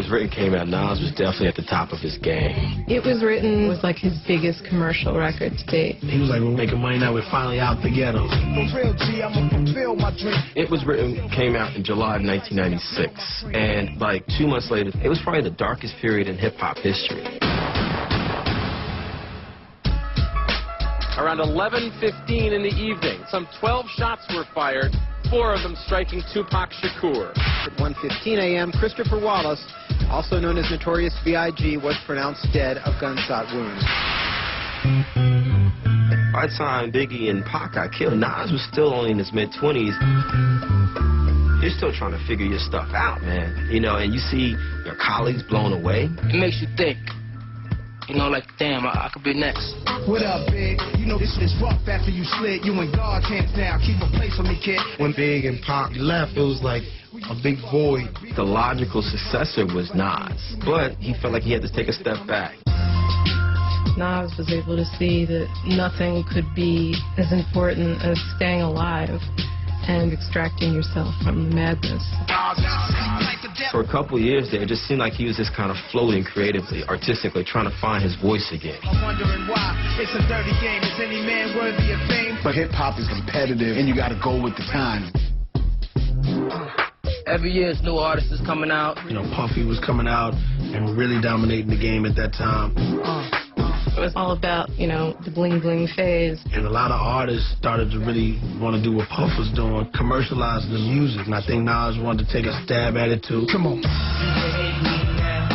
Was Written came out, Nas was definitely at the top of his game. It Was Written was like his biggest commercial record to date. He was like, we're making money now, we're finally out the ghetto. It Was Written came out in July of 1996, and like 2 months later, it was probably the darkest period in hip-hop history. Around 11:15 in the evening, some 12 shots were fired, 4 of them striking Tupac Shakur. At 1:15 a.m., Christopher Wallace, also known as Notorious B.I.G., was pronounced dead of gunshot wounds. By the time Biggie and Pac got killed, Nas was still only in his mid-20s. You're still trying to figure your stuff out, man. You know, and you see your colleagues blown away. It makes you think. You know, like, damn, I could be next. What up, Big? You know this is rough after you slid. You and God hands down. Keep a place for me, kid. When Big and Pac left, it was like a big void. The logical successor was Nas, but he felt like he had to take a step back. Nas was able to see that nothing could be as important as staying alive and extracting yourself from the madness. For a couple of years there, it just seemed like he was just kind of floating creatively, artistically, trying to find his voice again. I'm wondering why it's a dirty game. Is any man worthy of fame? But hip-hop is competitive, and you got to go with the times. Every year, it's new artists is coming out. You know, Puffy was coming out and really dominating the game at that time. It was all about, you know, the bling-bling phase. And a lot of artists started to really want to do what Puff was doing, commercialize the music. And I think Nas wanted to take a stab at it, too. Come on.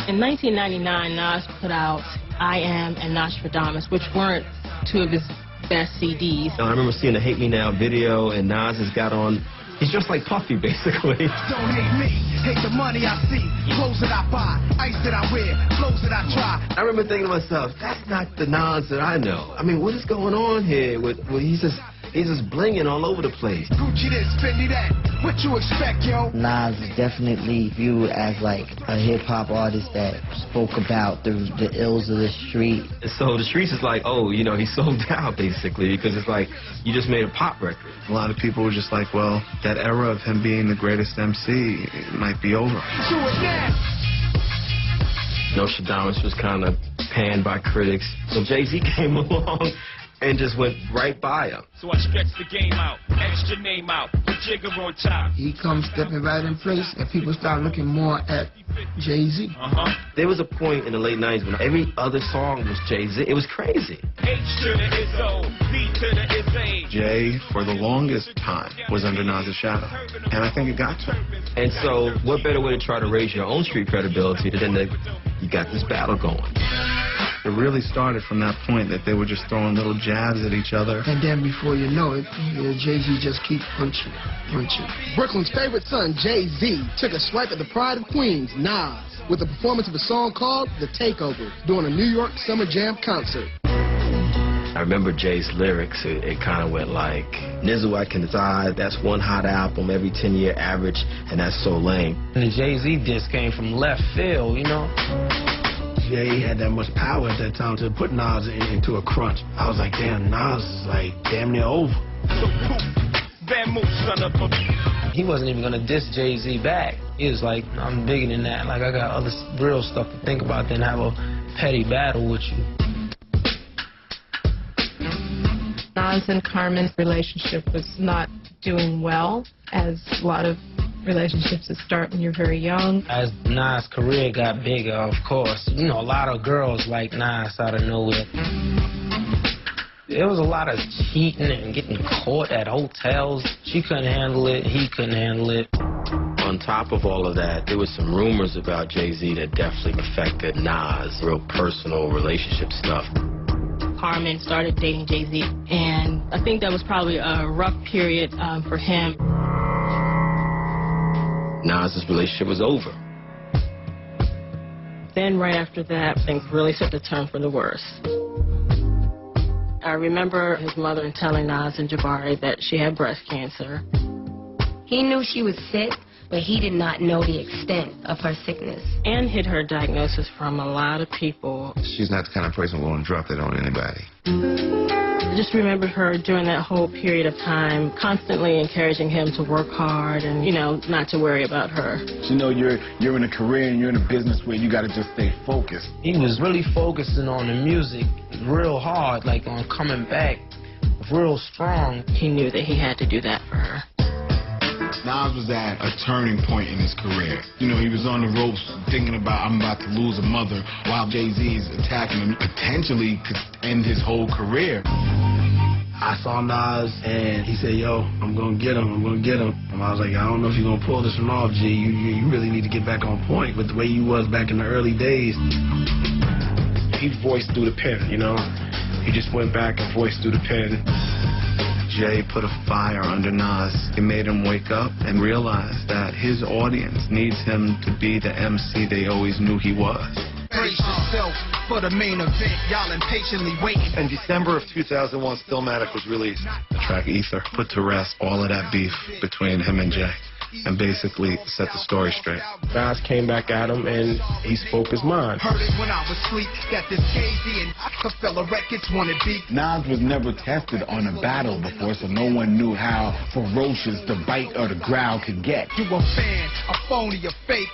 In 1999, Nas put out I Am and Nostradamus, which weren't 2 of his best CDs. I remember seeing the Hate Me Now video, and Nas has got on, he's just like Puffy, basically. Don't hate me, hate the money I see, clothes that I buy, ice that I wear, clothes that I try. I remember thinking to myself, that's not the Nas that I know. I mean, what is going on here? He's just blinging all over the place. Gucci this, Fendi that, what you expect, yo? Nas is definitely viewed as like a hip-hop artist that spoke about the ills of the street. So the streets is like, oh, you know, he sold out, basically, because it's like, you just made a pop record. A lot of people were just like, well, that era of him being the greatest MC, it might be over. Do it now! Nostradamus was kind of panned by critics, so Jay-Z came along and just went right by him. So I stretched the game out, etched your name out, put Jigger on top. He comes stepping right in place, and people start looking more at Jay-Z. There was a point in the late 90s when every other song was Jay-Z. It was crazy. H to the Izzo, B to the Izzy. Jay, for the longest time, was under Nas's shadow, and I think it got to him. And so what better way to try to raise your own street credibility than you got this battle going. It really started from that point that they were just throwing little jabs at each other. And then before you know it, Jay-Z just keeps punching. Brooklyn's favorite son, Jay-Z, took a swipe at the pride of Queens, Nas, with a performance of a song called The Takeover during a New York Summer Jam concert. I remember Jay's lyrics. It kind of went like, Nizzle, I can decide, that's one hot album every 10-year average, and that's so lame. And the Jay-Z disc came from left field, you know? Jay had that much power at that time to put Nas into a crunch. I was like, damn, Nas is like damn near over. He wasn't even gonna diss Jay-Z back. He was like, I'm bigger than that. Like, I got other real stuff to think about than have a petty battle with you. Nas and Carmen's relationship was not doing well, as a lot of relationships that start when you're very young. As Nas' career got bigger, of course, you know, a lot of girls like Nas out of nowhere. There was a lot of cheating and getting caught at hotels. She couldn't handle it, he couldn't handle it. On top of all of that, there was some rumors about Jay-Z that definitely affected Nas, real personal relationship stuff. Carmen started dating Jay-Z, and I think that was probably a rough period for him. Nas's relationship was over. Then right after that, things really took a turn for the worse. I remember his mother telling Nas and Jabari that she had breast cancer. He knew she was sick, but he did not know the extent of her sickness. And hid her diagnosis from a lot of people. She's not the kind of person who will drop that on anybody. Just remember her during that whole period of time, constantly encouraging him to work hard and, you know, not to worry about her. You know, you're in a career and you're in a business where you got to just stay focused. He was really focusing on the music real hard, like on coming back real strong. He knew that he had to do that for her. Nas was at a turning point in his career. You know, he was on the ropes thinking about, I'm about to lose a mother, while Jay-Z's attacking him, potentially could end his whole career. I saw Nas, and he said, yo, I'm going to get him, I'm going to get him. And I was like, I don't know if you're going to pull this one off, G. You really need to get back on point with the way you was back in the early days. He voiced through the pen, you know. He just went back and voiced through the pen. Jay put a fire under Nas. It made him wake up and realize that his audience needs him to be the MC they always knew he was. Brace yourself for the main event. Y'all impatiently waiting. In December of 2001, Stillmatic was released. The track Ether put to rest all of that beef between him and Jay and basically set the story straight. Nas came back at him and he spoke his mind. Heard it when I was asleep that this KZ and Rockefeller Records wanted beat. Nas was never tested on a battle before, so no one knew how ferocious the bite or the growl could get. You a fan, a phony, a fake,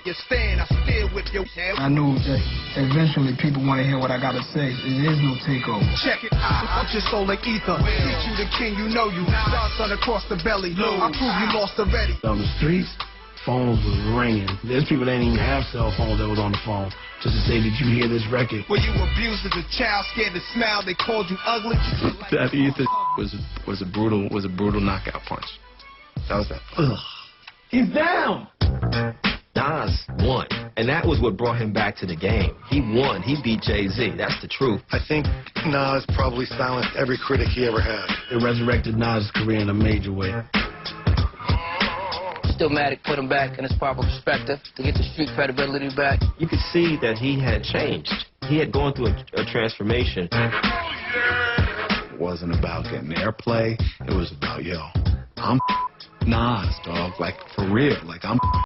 you stand, I still with you. I knew that eventually people want to hear what I got to say. There is no takeover. Check it, I'm just soul like ether. Teach you the king, you know you. Godson across the belly. I prove you lost already. On the streets, phones was ringing. There's people that didn't even have cell phones that was on the phone just to say, did you hear this record? Were you abused as a child, scared to smile, they called you ugly? That Ether was a brutal knockout punch. That was that. Ugh. He's down. Nas won, and that was what brought him back to the game. He won. He beat Jay-Z. That's the truth. I think Nas probably silenced every critic he ever had. It resurrected Nas' career in a major way. Stillmatic put him back in his proper perspective to get the street credibility back. You could see that he had changed. He had gone through a transformation. It wasn't about getting airplay. It was about, yo, I'm Nas, dog. Like, for real. Like, I'm